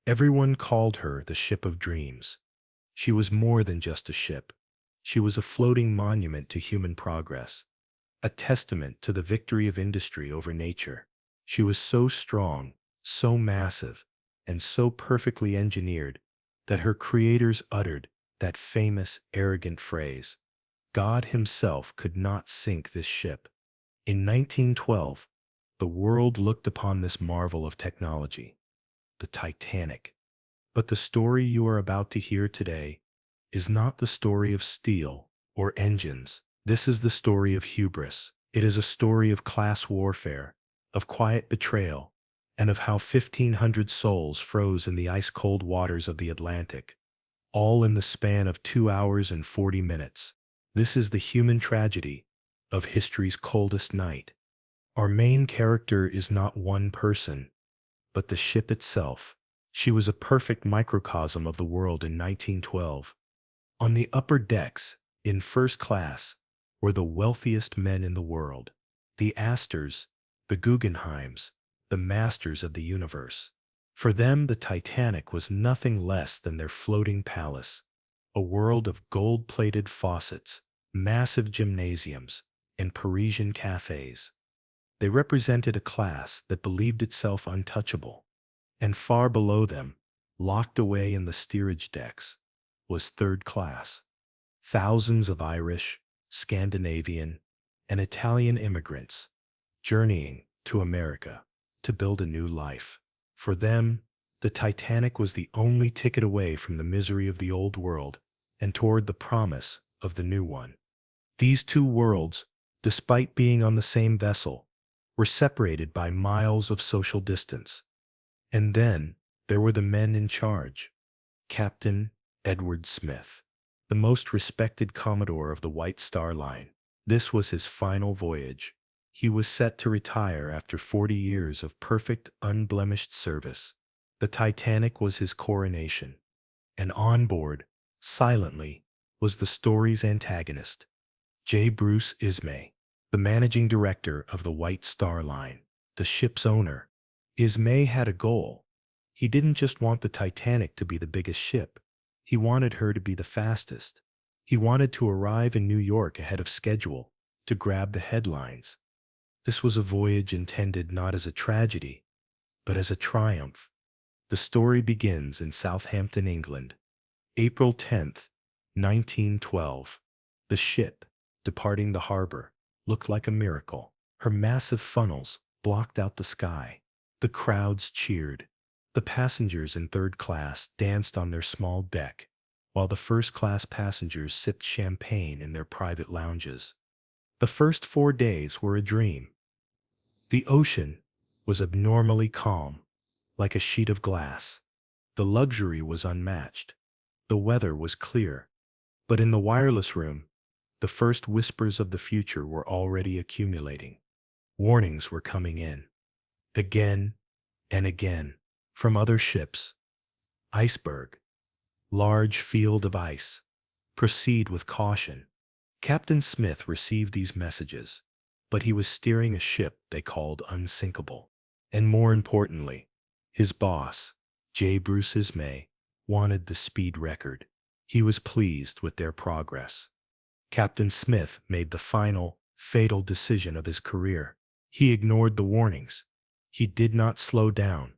Everyone called her the Ship of Dreams. She was more than just a ship. She was a floating monument to human progress, a testament to the victory of industry over nature. She was so strong, so massive, and so perfectly engineered that her creators uttered that famous, arrogant phrase, "God himself could not sink this ship." In 1912, the world looked upon this marvel of technology, the Titanic. But the story you are about to hear today is not the story of steel or engines. This is the story of hubris. It is a story of class warfare, of quiet betrayal, and of how 1,500 souls froze in the ice-cold waters of the Atlantic, all in the span of 2 hours and 40 minutes. This is the human tragedy of history's coldest night. Our main character is not one person, but the ship itself. She was a perfect microcosm of the world in 1912. On the upper decks, in first class, were the wealthiest men in the world, the Astors, the Guggenheims, the masters of the universe. For them, the Titanic was nothing less than their floating palace, a world of gold-plated faucets, massive gymnasiums, and Parisian cafes. They represented a class that believed itself untouchable, and far below them, locked away in the steerage decks, was third class. Thousands of Irish, Scandinavian, and Italian immigrants journeying to America to build a new life. For them, the Titanic was the only ticket away from the misery of the old world and toward the promise of the new one. These two worlds, despite being on the same vessel, were separated by miles of social distance. And then there were the men in charge. Captain Edward Smith, the most respected Commodore of the White Star Line. This was his final voyage. He was set to retire after 40 years of perfect, unblemished service. The Titanic was his coronation. And on board, silently, was the story's antagonist, J. Bruce Ismay, the managing director of the White Star Line, the ship's owner. Ismay had a goal. He didn't just want the Titanic to be the biggest ship. He wanted her to be the fastest. He wanted to arrive in New York ahead of schedule, to grab the headlines. This was a voyage intended not as a tragedy, but as a triumph. The story begins in Southampton, England, April 10th, 1912. The ship, departing the harbor, looked like a miracle. Her massive funnels blocked out the sky. The crowds cheered. The passengers in third class danced on their small deck, while the first-class passengers sipped champagne in their private lounges. The first 4 days were a dream. The ocean was abnormally calm, like a sheet of glass. The luxury was unmatched. The weather was clear. But in the wireless room, the first whispers of the future were already accumulating. Warnings were coming in, again and again, from other ships. Iceberg, large field of ice. Proceed with caution. Captain Smith received these messages, but he was steering a ship they called unsinkable. And more importantly, his boss, J. Bruce Ismay, wanted the speed record. He was pleased with their progress. Captain Smith made the final, fatal decision of his career. He ignored the warnings. He did not slow down.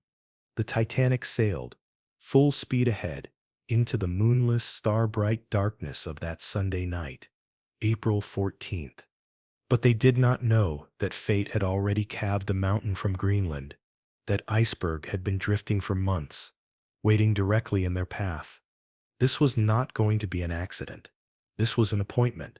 The Titanic sailed, full speed ahead, into the moonless, star-bright darkness of that Sunday night, April 14th. But they did not know that fate had already calved a mountain from Greenland, that Iceberg had been drifting for months, waiting directly in their path. This was not going to be an accident. This was an appointment.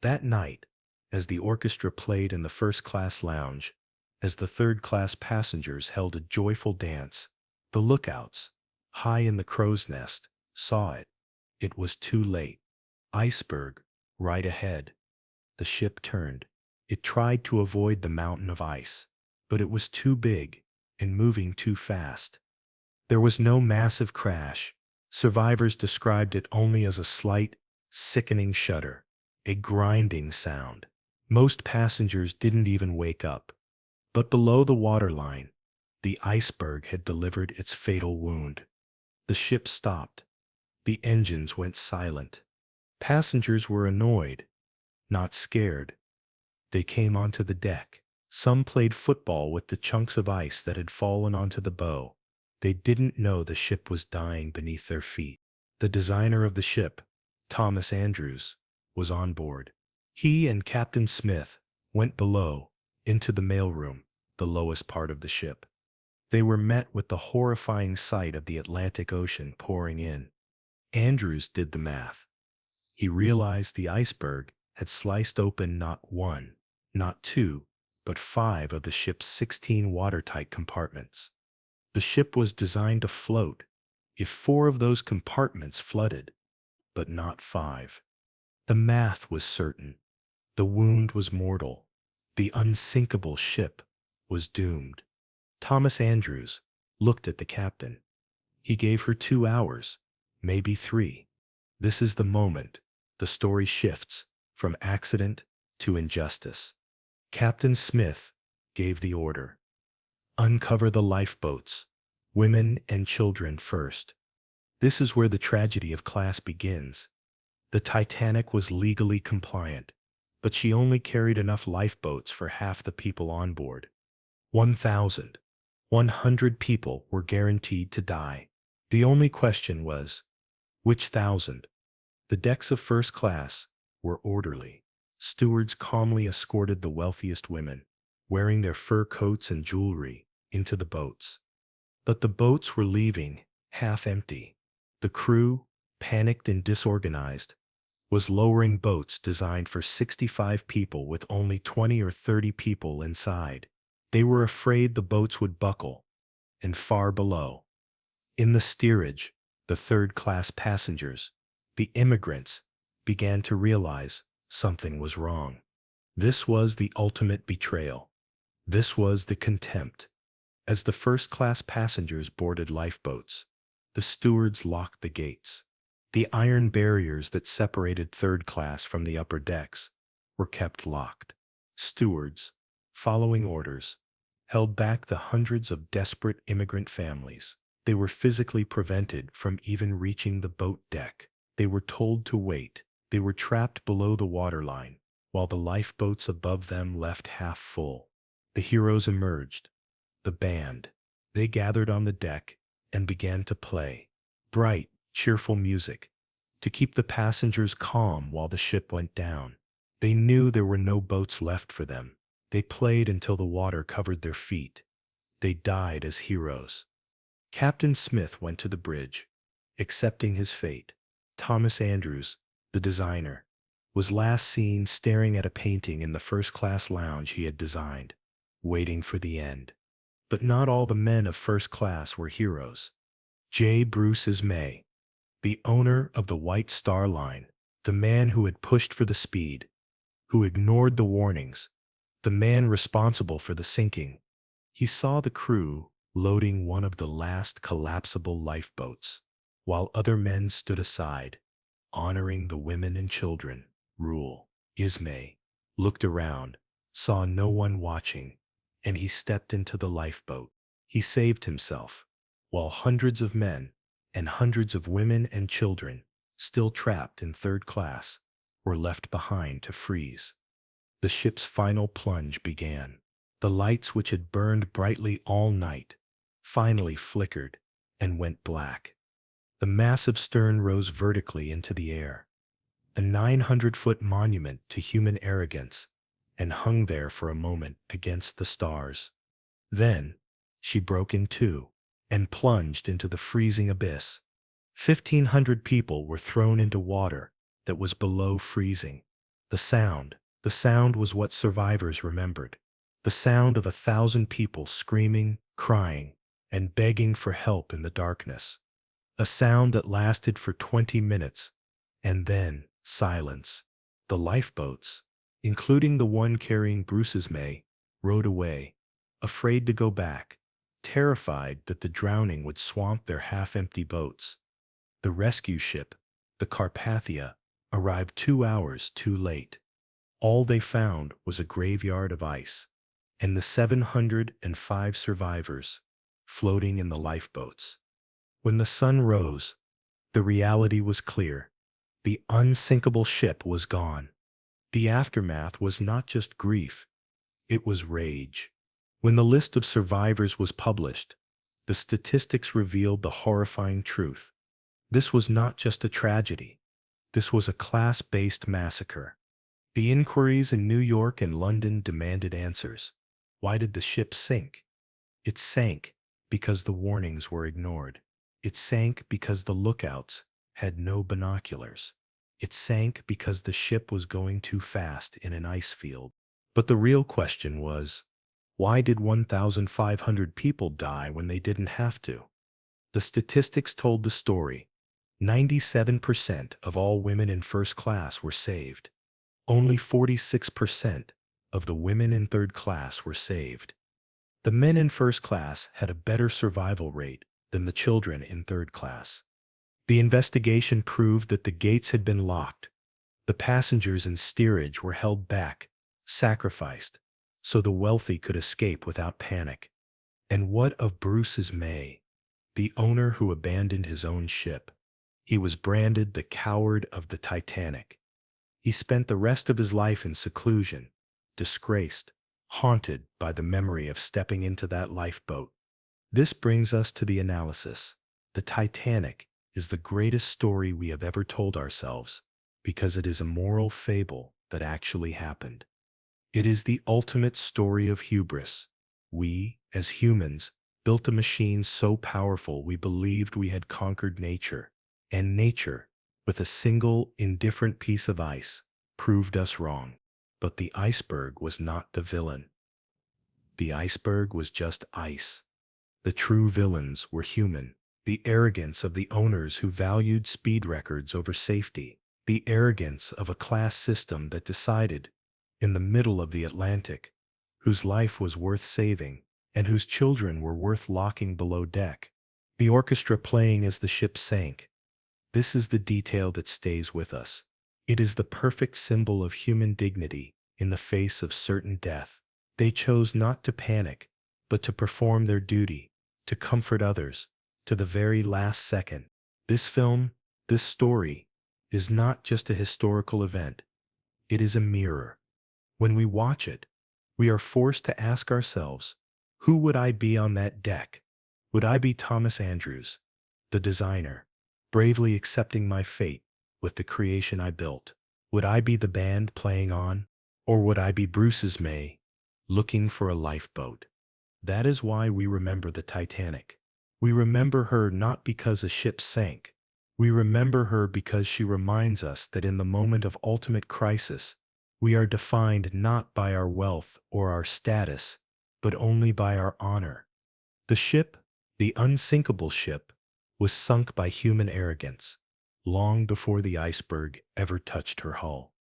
That night, as the orchestra played in the first-class lounge, as the third-class passengers held a joyful dance, the lookouts, high in the crow's nest, saw it. It was too late. Iceberg, right ahead. The ship turned. It tried to avoid the mountain of ice, but it was too big and moving too fast. There was no massive crash. Survivors described it only as a slight, sickening shudder, a grinding sound. Most passengers didn't even wake up. But below the waterline, the iceberg had delivered its fatal wound. The ship stopped. The engines went silent. Passengers were annoyed, not scared. They came onto the deck. Some played football with the chunks of ice that had fallen onto the bow. They didn't know the ship was dying beneath their feet. The designer of the ship, Thomas Andrews, was on board. He and Captain Smith went below, into the mailroom, the lowest part of the ship. They were met with the horrifying sight of the Atlantic Ocean pouring in. Andrews did the math. He realized the iceberg had sliced open not one, not two, but 5 of the ship's 16 watertight compartments. The ship was designed to float if 4 of those compartments flooded, but not 5. The math was certain. The wound was mortal. The unsinkable ship was doomed. Thomas Andrews looked at the captain. He gave her 2 hours, maybe 3. This is the moment the story shifts from accident to injustice. Captain Smith gave the order. Uncover the lifeboats, women and children first. This is where the tragedy of class begins. The Titanic was legally compliant, but she only carried enough lifeboats for half the people on board. 1,100 people were guaranteed to die. The only question was, which 1,000? The decks of first class were orderly. Stewards calmly escorted the wealthiest women, wearing their fur coats and jewelry, into the boats. But the boats were leaving, half empty. The crew, panicked and disorganized, was lowering boats designed for 65 people with only 20 or 30 people inside. They were afraid the boats would buckle. And far below, in the steerage, the third-class passengers, the immigrants, began to realize something was wrong. This was the ultimate betrayal. This was the contempt. As the first-class passengers boarded lifeboats, the stewards locked the gates. The iron barriers that separated third class from the upper decks were kept locked. Stewards, following orders, held back the hundreds of desperate immigrant families. They were physically prevented from even reaching the boat deck. They were told to wait. They were trapped below the waterline, while the lifeboats above them left half full. The heroes emerged. The band. They gathered on the deck and began to play bright, cheerful music to keep the passengers calm while the ship went down. They knew there were no boats left for them. They played until the water covered their feet. They died as heroes. Captain Smith went to the bridge, accepting his fate. Thomas Andrews, the designer, was last seen staring at a painting in the first-class lounge he had designed, waiting for the end. But not all the men of first class were heroes. J. Bruce Ismay, the owner of the White Star Line, the man who had pushed for the speed, who ignored the warnings, the man responsible for the sinking, he saw the crew loading one of the last collapsible lifeboats, while other men stood aside, honoring the women and children. Rule. Ismay looked around, saw no one watching, and he stepped into the lifeboat. He saved himself, while hundreds of men and hundreds of women and children, still trapped in third class, were left behind to freeze. The ship's final plunge began. The lights which had burned brightly all night finally flickered and went black. The massive stern rose vertically into the air, a 900-foot monument to human arrogance, and hung there for a moment against the stars. Then she broke in two and plunged into the freezing abyss. 1,500 people were thrown into water that was below freezing. The sound was what survivors remembered. The sound of 1,000 people screaming, crying, and begging for help in the darkness. A sound that lasted for 20 minutes, and then silence. The lifeboats, including the one carrying Bruce Ismay, rowed away, afraid to go back, terrified that the drowning would swamp their half-empty boats. The rescue ship, the Carpathia, arrived 2 hours too late. All they found was a graveyard of ice, and the 705 survivors floating in the lifeboats. When the sun rose, the reality was clear. The unsinkable ship was gone. The aftermath was not just grief, it was rage. When the list of survivors was published, the statistics revealed the horrifying truth. This was not just a tragedy. This was a class-based massacre. The inquiries in New York and London demanded answers. Why did the ship sink? It sank because the warnings were ignored. It sank because the lookouts had no binoculars. It sank because the ship was going too fast in an ice field. But the real question was, why did 1,500 people die when they didn't have to? The statistics told the story. 97% of all women in first class were saved. Only 46% of the women in third class were saved. The men in first class had a better survival rate than the children in third class. The investigation proved that the gates had been locked. The passengers in steerage were held back, sacrificed, so the wealthy could escape without panic. And what of Bruce's May, the owner who abandoned his own ship? He was branded the coward of the Titanic. He spent the rest of his life in seclusion, disgraced, haunted by the memory of stepping into that lifeboat. This brings us to the analysis. The Titanic is the greatest story we have ever told ourselves because it is a moral fable that actually happened. It is the ultimate story of hubris. We, as humans, built a machine so powerful we believed we had conquered nature, and nature, with a single indifferent piece of ice, proved us wrong. But the iceberg was not the villain. The iceberg was just ice. The true villains were human. The arrogance of the owners who valued speed records over safety. The arrogance of a class system that decided, in the middle of the Atlantic, whose life was worth saving and whose children were worth locking below deck. The orchestra playing as the ship sank. This is the detail that stays with us. It is the perfect symbol of human dignity in the face of certain death. They chose not to panic, but to perform their duty, to comfort others, to the very last second. This film, this story, is not just a historical event. It is a mirror. When we watch it, we are forced to ask ourselves, who would I be on that deck? Would I be Thomas Andrews, the designer, bravely accepting my fate with the creation I built? Would I be the band playing on? Or would I be Bruce's May, looking for a lifeboat? That is why we remember the Titanic. We remember her not because a ship sank. We remember her because she reminds us that in the moment of ultimate crisis, we are defined not by our wealth or our status, but only by our honor. The ship, the unsinkable ship, was sunk by human arrogance, long before the iceberg ever touched her hull.